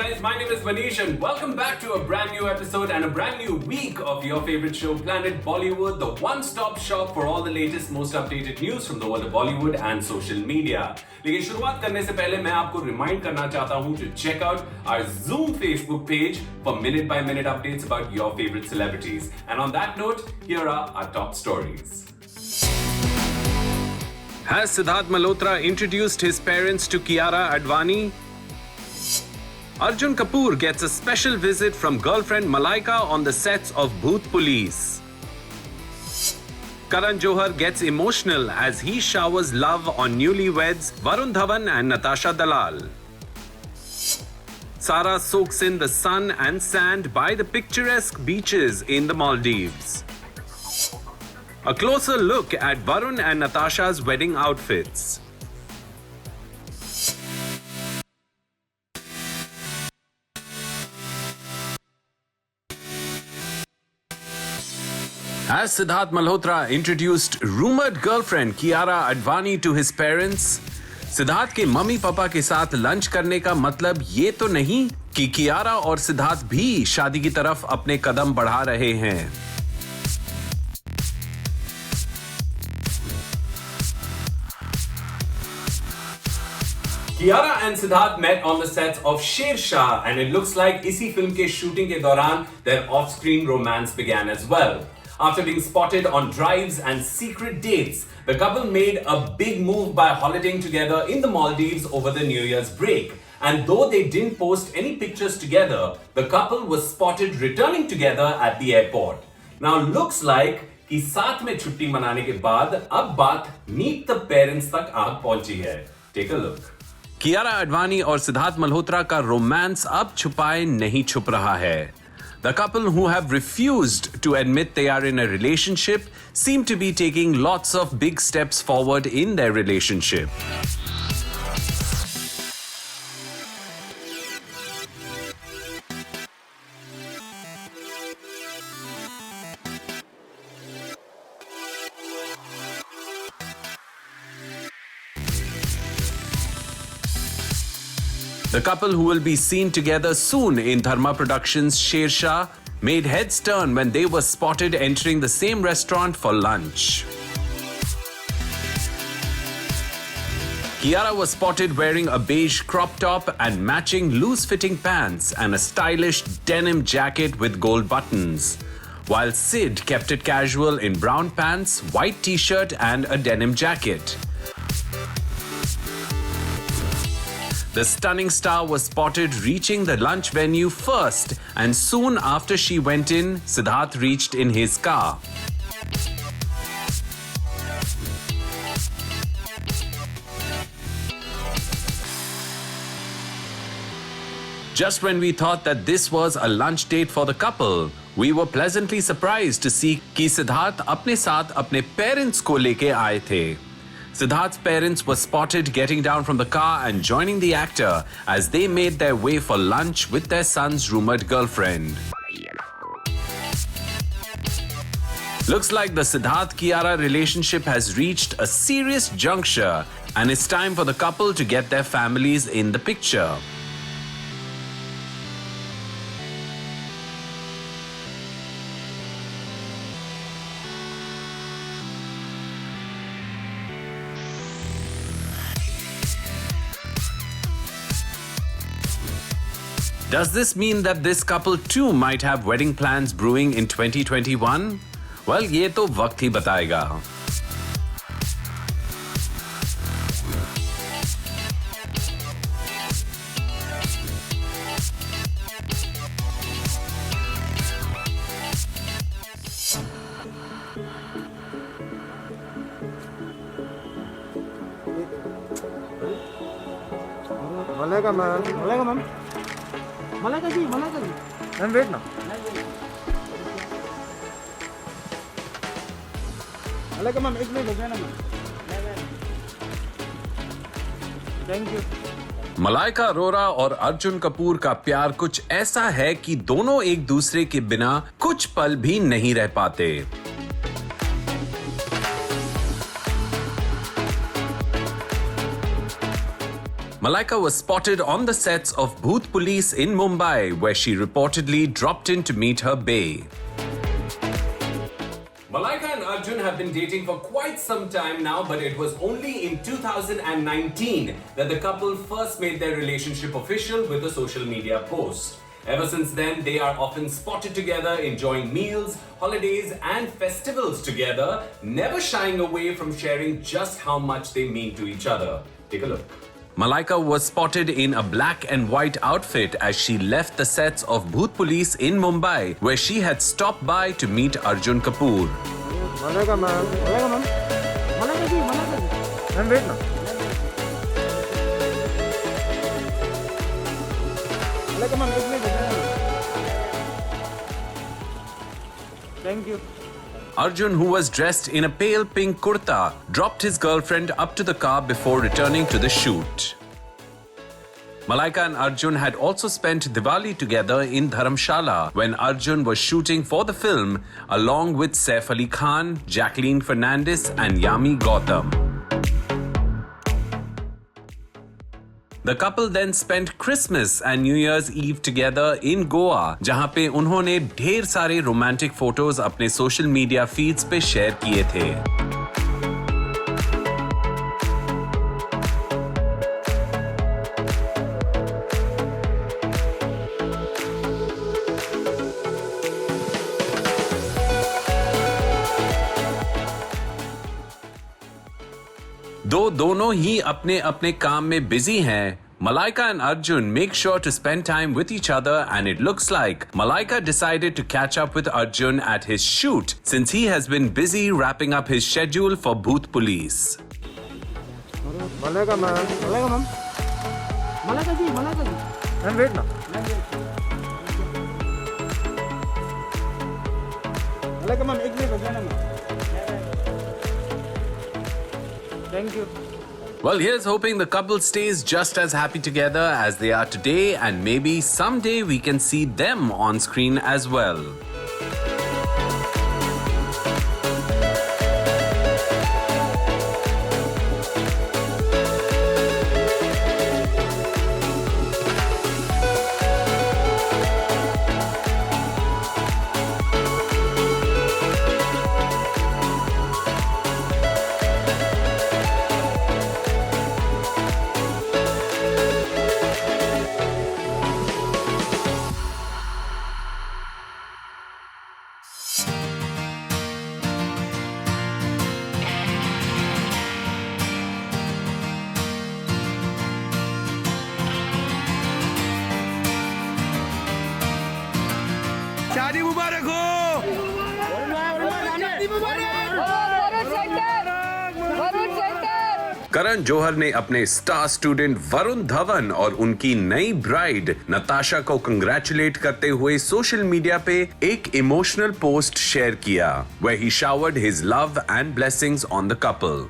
guys, my name is Manish and welcome back to a brand new episode and a brand new week of your favorite show, Planet Bollywood, the one-stop shop for all the latest, most updated news from the world of Bollywood and social media. लेकिन शुरुआत करने से पहले मैं आपको remind करना चाहता हूं to check out our Zoom Facebook page for minute-by-minute updates about your favorite celebrities. And on that note, here are our top stories. Has Siddharth Malhotra introduced his parents to Kiara Advani? Arjun Kapoor gets a special visit from girlfriend Malaika on the sets of Bhoot Police. Karan Johar gets emotional as he showers love on newlyweds Varun Dhawan and Natasha Dalal. Sara soaks in the sun and sand by the picturesque beaches in the Maldives. A closer look at Varun and Natasha's wedding outfits. Has Siddharth Malhotra introduced rumored girlfriend Kiara Advani to his parents? Siddharth के mummy papa के साथ lunch करने का मतलब ये तो नहीं कि कियारा और सिद्धार्थ भी शादी की तरफ अपने कदम बढ़ा रहे हैं। Kiara and Siddharth met on the sets of Shershaah and it looks like इसी फिल्म के शूटिंग के दौरान their off-screen romance began as well. After being spotted on drives and secret dates, the couple made a big move by holidaying together in the Maldives over the New Year's break. And though they didn't post any pictures together, the couple was spotted returning together at the airport. Now looks like कि साथ में छुट्टी मनाने के बाद अब बात meet the parents तक आ पहुंची है. Take a look. Kiara Advani और सिद्धार्थ मल्होत्रा का रोमांस अब छुपाए नहीं छुप रहा है. The couple who have refused to admit they are in a relationship seem to be taking lots of big steps forward in their relationship. The couple who will be seen together soon in Dharma Productions' Shershaah made heads turn when they were spotted entering the same restaurant for lunch. Kiara was spotted wearing a beige crop top and matching loose-fitting pants and a stylish denim jacket with gold buttons, while Sid kept it casual in brown pants, white t-shirt and a denim jacket. The stunning star was spotted reaching the lunch venue first, and soon after she went in, Siddharth reached in his car. Just when we thought that this was a lunch date for the couple, we were pleasantly surprised to see कि सिद्धार्थ अपने साथ अपने parents को लेके आए थे. Siddharth's parents were spotted getting down from the car and joining the actor as they made their way for lunch with their son's rumored girlfriend. Looks like the Siddharth-Kiara relationship has reached a serious juncture and it's time for the couple to get their families in the picture. Does this mean that this couple too might have wedding plans brewing in 2021? Well, ये तो वक्त ही बताएगा. Malaika ma'am Malaika जी ma'am wait ना Malaika ma'am एक minute हो गया ना ma'am thank you. Malaika Arora और अर्जुन कपूर का प्यार कुछ ऐसा है कि दोनों एक दूसरे के बिना कुछ पल भी नहीं रह पाते. Malaika was spotted on the sets of Bhoot Police in Mumbai, where she reportedly dropped in to meet her bae. Malaika and Arjun have been dating for quite some time now, but it was only in 2019 that the couple first made their relationship official with a social media post. Ever since then, they are often spotted together enjoying meals, holidays and festivals together, never shying away from sharing just how much they mean to each other. Take a look. Malaika was spotted in a black and white outfit as she left the sets of Bhoot Police in Mumbai, where she had stopped by to meet Arjun Kapoor. Malaika, ma'am. Malaika, ma'am. Malaika ji, Malaika ji. Ma'am, wait now. Malaika, ma'am, एक minute Thank you. Arjun, who was dressed in a pale pink kurta, dropped his girlfriend up to the car before returning to the shoot. Malaika and Arjun had also spent Diwali together in Dharamshala when Arjun was shooting for the film along with Saif Ali Khan, Jacqueline Fernandez and Yami Gautam. The couple then spent Christmas and New Year's Eve together in Goa, जहां पे उन्होंने ढेर सारे romantic photos अपने social media feeds पे share किए थे. दोनों ही अपने अपने काम में बिजी हैं, Malaika and Arjun make sure to spend time with each other, and it looks like Malaika decided to catch up with Arjun at his shoot since he has been busy wrapping up his schedule for Bhoot Police. Malaika, ma'am. Malaika, ma'am. Malaika ji, Malaika ji. Ma'am, wait now. Malaika, ma'am, एक minute रुकना ma'am. Thank you. Well, here's hoping the couple stays just as happy together as they are today, and maybe someday we can see them on screen as well. शादी मुबारक हो। करण जौहर ने अपने star student Varun Dhawan और उनकी नई bride Natasha को congratulate करते हुए सोशल मीडिया पे एक इमोशनल पोस्ट शेयर किया, where he showered his love and blessings on the couple.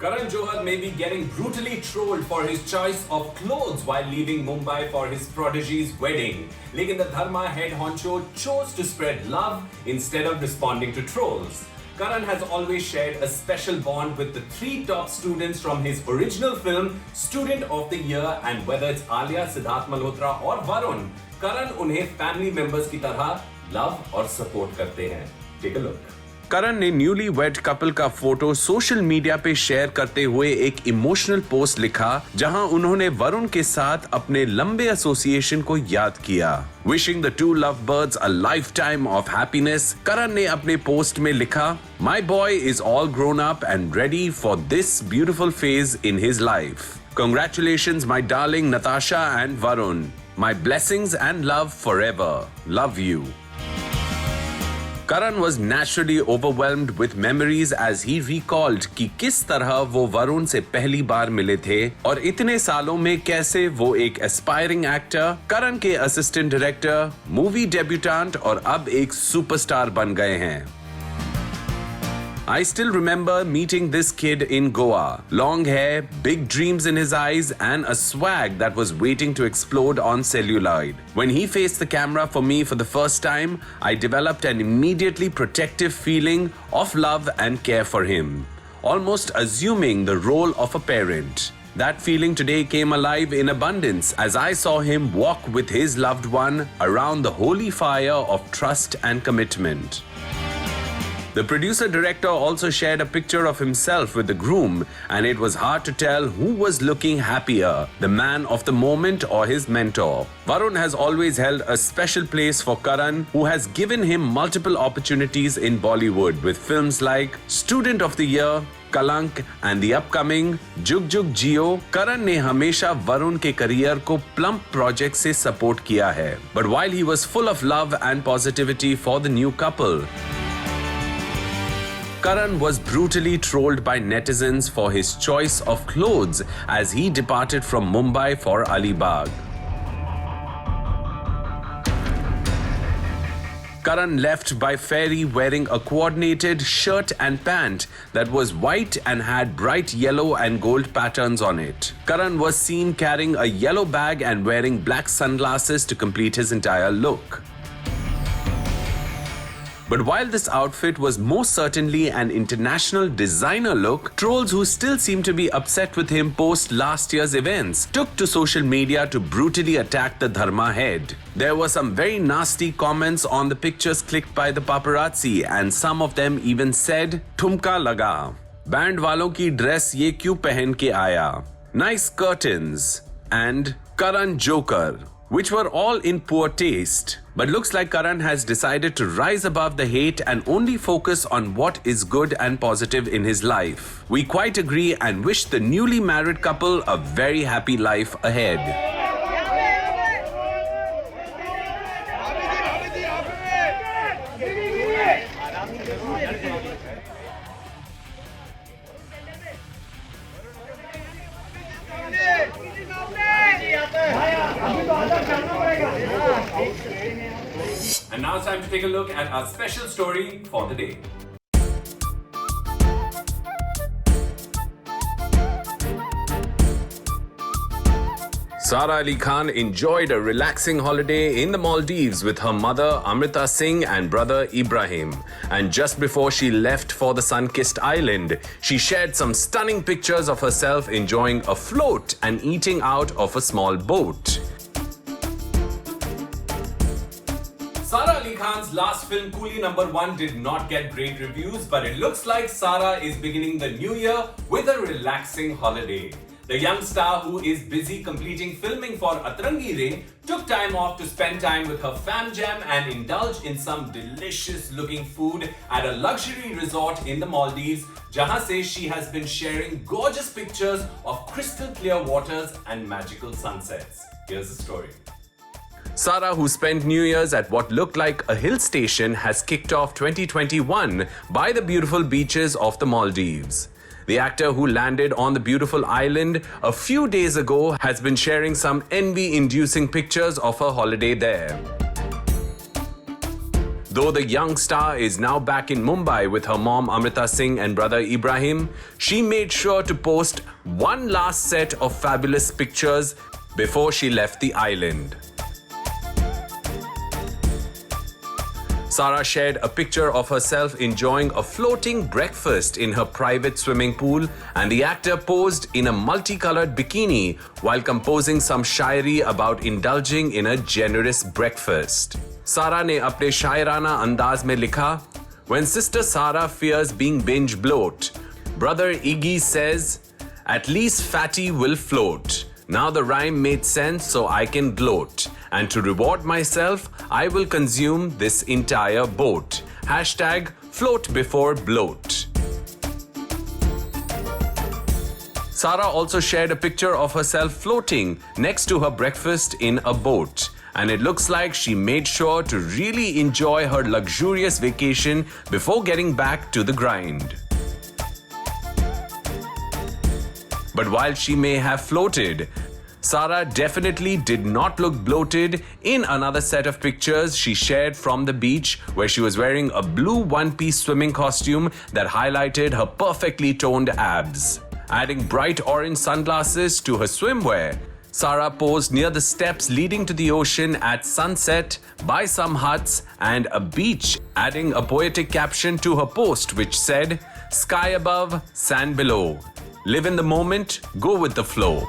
Karan Johar may be getting brutally trolled for his choice of clothes while leaving Mumbai for his protege's wedding. Lekin the Dharma head honcho chose to spread love instead of responding to trolls. Karan has always shared a special bond with the three top students from his original film Student of the Year, and whether it's Alia, Siddharth Malhotra or Varun, Karan उन्हें family members की तरह love और support करते हैं. Take a look. करण ने newly wed couple का photo social media पे share करते हुए एक इमोशनल पोस्ट लिखा, जहां उन्होंने वरुण के साथ अपने लंबे एसोसिएशन को याद किया. Wishing the two love birds a lifetime of happiness, Karan ने अपने पोस्ट में लिखा, my boy is all grown up and ready for this beautiful phase in his life. Congratulations, my darling Natasha and Varun. My blessings and love forever. Love you. Karan was naturally overwhelmed with memories as he recalled कि किस तरह वो वरुण से पहली बार मिले थे और इतने सालों में कैसे वो एक एस्पायरिंग एक्टर, करण के असिस्टेंट डायरेक्टर, मूवी डेब्यूटेंट और अब एक सुपरस्टार बन गए हैं. I still remember meeting this kid in Goa. Long hair, big dreams in his eyes, and a swag that was waiting to explode on celluloid. When he faced the camera for me for the first time, I developed an immediately protective feeling of love and care for him. almost assuming the role of a parent. That feeling today came alive in abundance as I saw him walk with his loved one around the holy fire of trust and commitment. The producer-director also shared a picture of himself with the groom, and it was hard to tell who was looking happier, the man of the moment or his mentor. Varun has always held a special place for Karan, who has given him multiple opportunities in Bollywood with films like Student of the Year, Kalank and the upcoming Jug Jug Jio. Karan ने हमेशा वरुण के career को plump project से support किया है. But while he was full of love and positivity for the new couple, Karan was brutally trolled by netizens for his choice of clothes as he departed from Mumbai for Alibag. Karan left by ferry wearing a coordinated shirt and pant that was white and had bright yellow and gold patterns on it. Karan was seen carrying a yellow bag and wearing black sunglasses to complete his entire look. But while this outfit was most certainly an international designer look, trolls who still seem to be upset with him post last year's events took to social media to brutally attack the Dharma head. There were some very nasty comments on the pictures clicked by the paparazzi, and some of them even said, "Thumka laga." Band walon ki dress ye kyun pehen ke aaya? Nice curtains and Karan Joker, which were all in poor taste. But looks like Karan has decided to rise above the hate and only focus on what is good and positive in his life. We quite agree and wish the newly married couple a very happy life ahead. And now it's time to take a look at our special story for the day. Sara Ali Khan enjoyed a relaxing holiday in the Maldives with her mother Amrita Singh and brother Ibrahim. And just before she left for the sun-kissed island, she shared some stunning pictures of herself enjoying a float and eating out of a small boat. Sara Ali Khan's last film Coolie No. 1 did not get great reviews, but it looks like Sara is beginning the new year with a relaxing holiday. The young star, who is busy completing filming for Atrangi Re, took time off to spend time with her fam jam and indulge in some delicious looking food at a luxury resort in the Maldives, jahan se she has been sharing gorgeous pictures of crystal clear waters and magical sunsets. Here's the story. Sara, who spent New Year's at what looked like a hill station, has kicked off 2021 by the beautiful beaches of the Maldives. The actor, who landed on the beautiful island a few days ago, has been sharing some envy-inducing pictures of her holiday there. Though the young star is now back in Mumbai with her mom Amrita Singh and brother Ibrahim, she made sure to post one last set of fabulous pictures before she left the island. Sara shared a picture of herself enjoying a floating breakfast in her private swimming pool, and the actor posed in a multicolored bikini while composing some shairi about indulging in a generous breakfast. Sara ने अपने शायराना अंदाज में लिखा, "When sister Sara fears being binge bloat, brother Iggy says, at least fatty will float. Now the rhyme made sense, so I can gloat. And to reward myself, I will consume this entire boat. Hashtag float before bloat." Sara also shared a picture of herself floating next to her breakfast in a boat. And it looks like she made sure to really enjoy her luxurious vacation before getting back to the grind. But while she may have floated, Sara definitely did not look bloated in another set of pictures she shared from the beach, where she was wearing a blue one-piece swimming costume that highlighted her perfectly toned abs. Adding bright orange sunglasses to her swimwear, Sara posed near the steps leading to the ocean at sunset by some huts and a beach, adding a poetic caption to her post which said, Sky above, sand below. Live in the moment, go with the flow.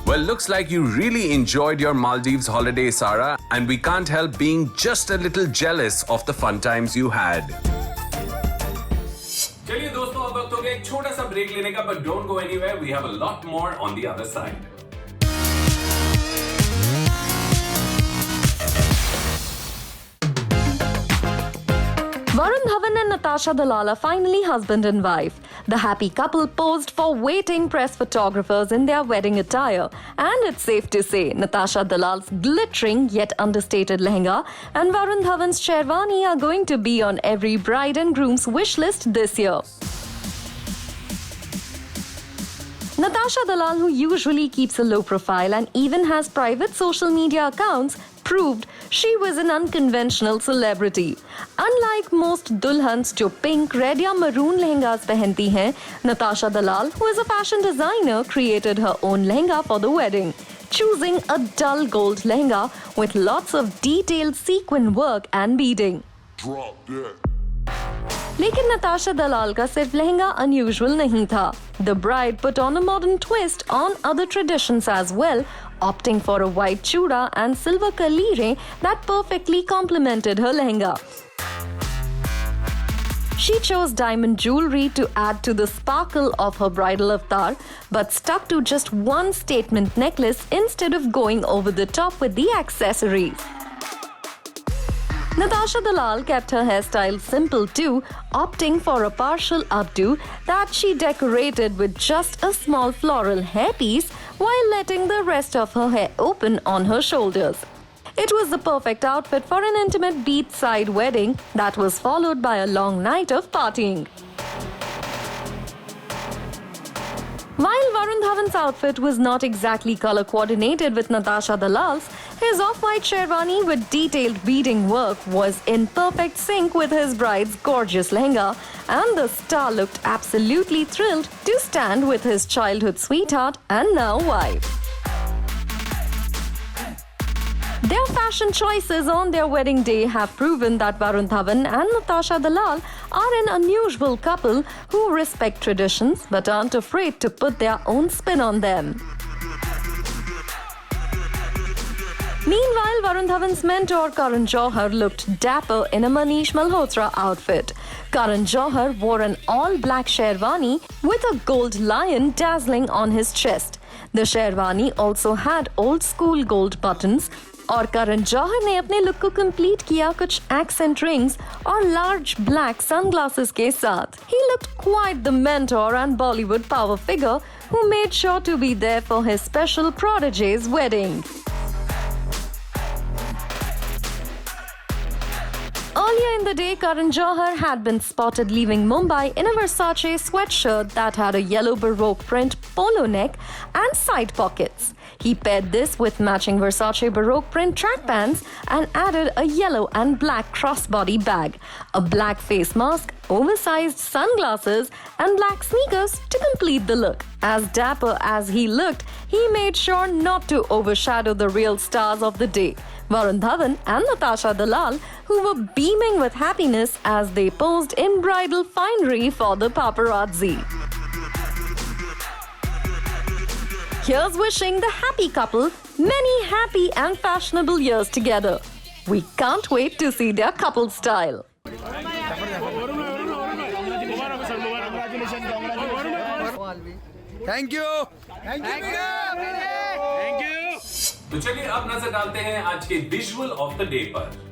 Well, looks like you really enjoyed your Maldives holiday, Sara, and we can't help being just a little jealous of the fun times you had. चलिए दोस्तों, अब वक्त हो गया एक छोटा सा break लेने का, but don't go anywhere. We have a lot more on the other side. Varun Dhawan and Natasha Dalal are finally husband and wife. The happy couple posed for waiting press photographers in their wedding attire. And it's safe to say, Natasha Dalal's glittering yet understated lehenga and Varun Dhawan's sherwani are going to be on every bride and groom's wish list this year. Natasha Dalal, who usually keeps a low profile and even has private social media accounts, proved she was an unconventional celebrity. Unlike most dulhans जो pink, red या maroon lehengas पहनती हैं, Natasha Dalal, who is a fashion designer, created her own lehenga for the wedding, choosing a dull gold lehenga with lots of detailed sequin work and beading. लेकिन नताशा दलाल का सिर्फ lehenga unusual नहीं था. The bride put on a modern twist on other traditions as well, opting for a white chuda and silver kalire that perfectly complemented her lehenga. She chose diamond jewelry to add to the sparkle of her bridal avatar, but stuck to just one statement necklace instead of going over the top with the accessories. Natasha Dalal kept her hairstyle simple too, opting for a partial updo that she decorated with just a small floral hairpiece while letting the rest of her hair open on her shoulders. It was the perfect outfit for an intimate beachside wedding that was followed by a long night of partying. While Varun Dhawan's outfit was not exactly color coordinated with Natasha Dalal's, his off-white sherwani with detailed beading work was in perfect sync with his bride's gorgeous lehenga, and the star looked absolutely thrilled to stand with his childhood sweetheart and now wife. Their fashion choices on their wedding day have proven that Varun Dhawan and Natasha Dalal are an unusual couple who respect traditions but aren't afraid to put their own spin on them. Meanwhile, Varun Dhawan's mentor Karan Johar looked dapper in a Manish Malhotra outfit. Karan Johar wore an all-black sherwani with a gold lion dazzling on his chest. The sherwani also had old-school gold buttons, और करण जौहर ने अपने look को complete किया कुछ accent rings और large black sunglasses के साथ. He looked quite the mentor and Bollywood power figure who made sure to be there for his special protege's wedding. Earlier in the day, Karan Johar had been spotted leaving Mumbai in a Versace sweatshirt that had a yellow baroque print polo neck and side pockets. He paired this with matching Versace baroque print track pants and added a yellow and black crossbody bag, a black face mask, oversized sunglasses, and black sneakers to complete the look. As dapper as he looked, he made sure not to overshadow the real stars of the day, Varun Dhawan and Natasha Dalal, who were beaming with happiness as they posed in bridal finery for the paparazzi. Here's wishing the happy couple many happy and fashionable years together. We can't wait to see their couple style. Thank you तो चलिए अब नजर डालते हैं आज के visual of the day पर.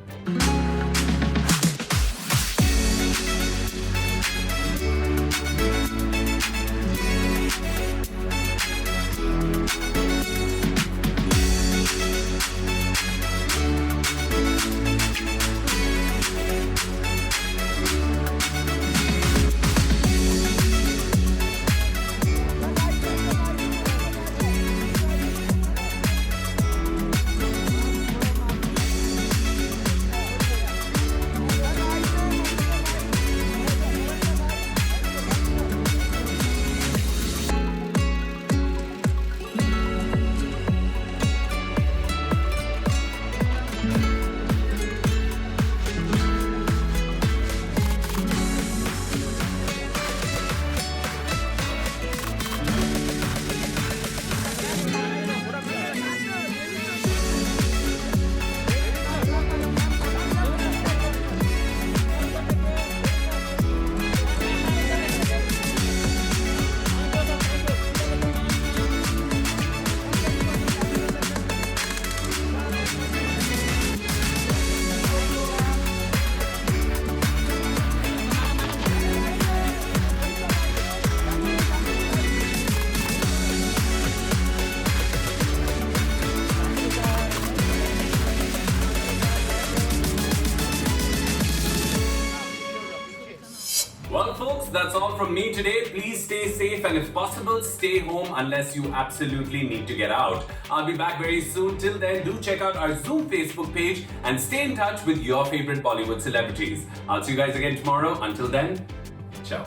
Well, folks, that's all from me today. Please stay safe and if possible, stay home unless you absolutely need to get out. I'll be back very soon. Till then, do check out our Zoom Facebook page and stay in touch with your favorite Bollywood celebrities. I'll see you guys again tomorrow. Until then, ciao.